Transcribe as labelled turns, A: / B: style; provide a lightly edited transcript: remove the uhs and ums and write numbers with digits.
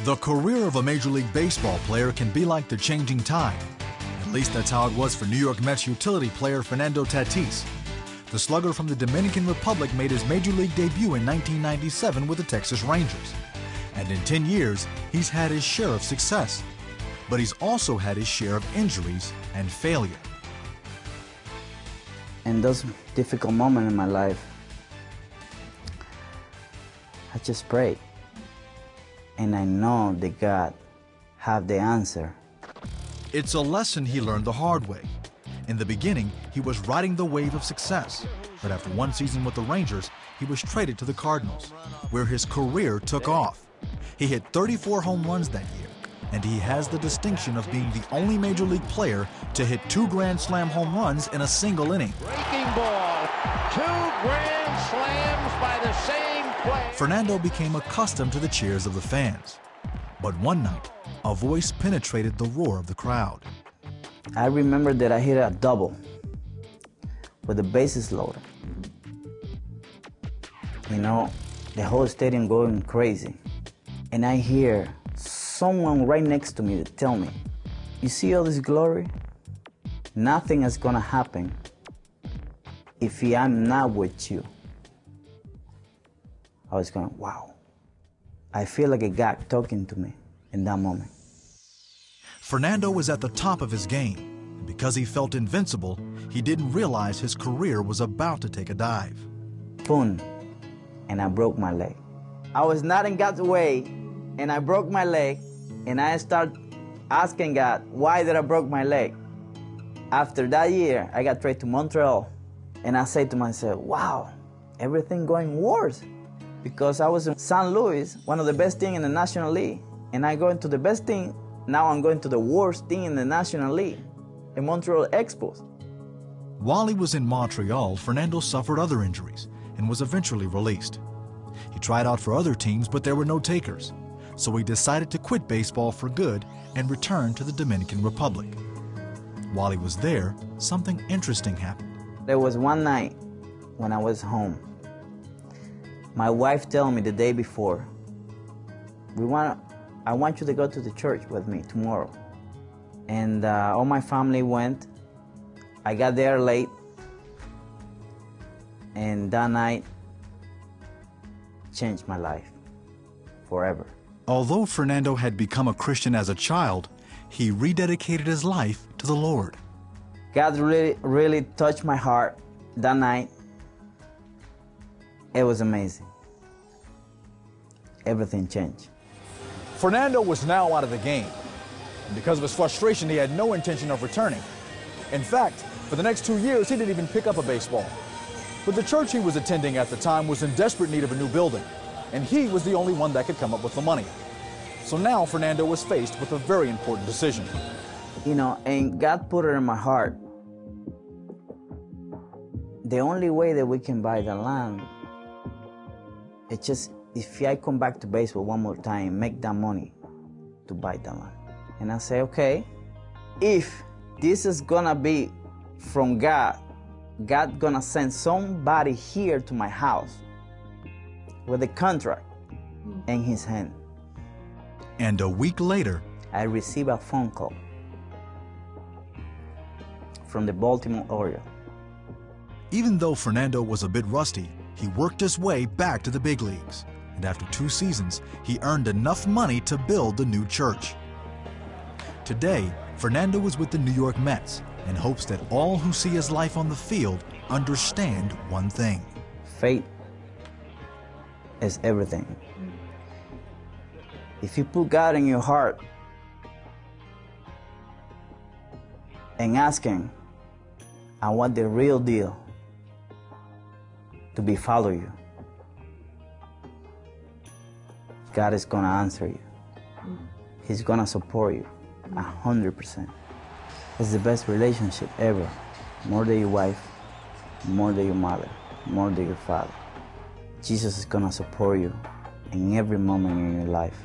A: The career of a Major League Baseball player can be like the changing tide. At least that's how it was for New York Mets utility player Fernando Tatis. The slugger from the Dominican Republic made his Major League debut in 1997 with the Texas Rangers. And in 10 years, he's had his share of success. But he's also had his share of injuries and failure.
B: In those difficult moments in my life, I just pray. And I know that God have the answer.
A: It's a lesson he learned the hard way. In the beginning, he was riding the wave of success. But after one season with the Rangers, he was traded to the Cardinals, where his career took off. He hit 34 home runs that year, and he has the distinction of being the only Major League player to hit 2 Grand Slam home runs in a single inning.
C: Breaking ball, 2 grand slams by the same player.
A: Fernando became accustomed to the cheers of the fans. But one night, a voice penetrated the roar of the crowd.
B: I remember that I hit a double with the bases loaded. You know, the whole stadium going crazy. And I hear someone right next to me tell me, "You see all this glory? Nothing is gonna happen if I'm not with you." I was going, wow. I feel like a God talking to me in that moment.
A: Fernando was at the top of his game, and because he felt invincible, he didn't realize his career was about to take a dive.
B: Boom, and I broke my leg. I was not in God's way, and I broke my leg, and I started asking God, why did I broke my leg? After that year, I got traded to Montreal, and I said to myself, wow, everything going worse. Because I was in St. Louis, one of the best teams in the National League, and I go into the best team. Now I'm going to the worst team in the National League, the Montreal Expos.
A: While he was in Montreal, Fernando suffered other injuries and was eventually released. He tried out for other teams, but there were no takers. So he decided to quit baseball for good and return to the Dominican Republic. While he was there, something interesting happened.
B: There was one night when I was home. My wife told me the day before, I want you to go to the church with me tomorrow. And all my family went. I got there late. And that night changed my life forever.
A: Although Fernando had become a Christian as a child, he rededicated his life to the Lord.
B: God really touched my heart that night. It was amazing. Everything changed.
D: Fernando was now out of the game. And because of his frustration, he had no intention of returning. In fact, for the next 2 years, he didn't even pick up a baseball. But the church he was attending at the time was in desperate need of a new building, and he was the only one that could come up with the money. So now Fernando was faced with a very important decision.
B: You know, and God put it in my heart. The only way that we can buy the land, it's just if I come back to baseball one more time, make that money to buy the land. And I say, okay, if this is gonna be from God, God gonna send somebody here to my house with a contract in his hand.
A: And a week later,
B: I received a phone call from the Baltimore Orioles.
A: Even though Fernando was a bit rusty, he worked his way back to the big leagues. And after 2 seasons, he earned enough money to build the new church. Today, Fernando is with the New York Mets and hopes that all who see his life on the field understand one thing.
B: Faith is everything. If you put God in your heart and ask him, I want the real deal to follow you, God is gonna answer you. He's gonna support you 100%. It's the best relationship ever. More than your wife, more than your mother, more than your father. Jesus is gonna support you in every moment in your life.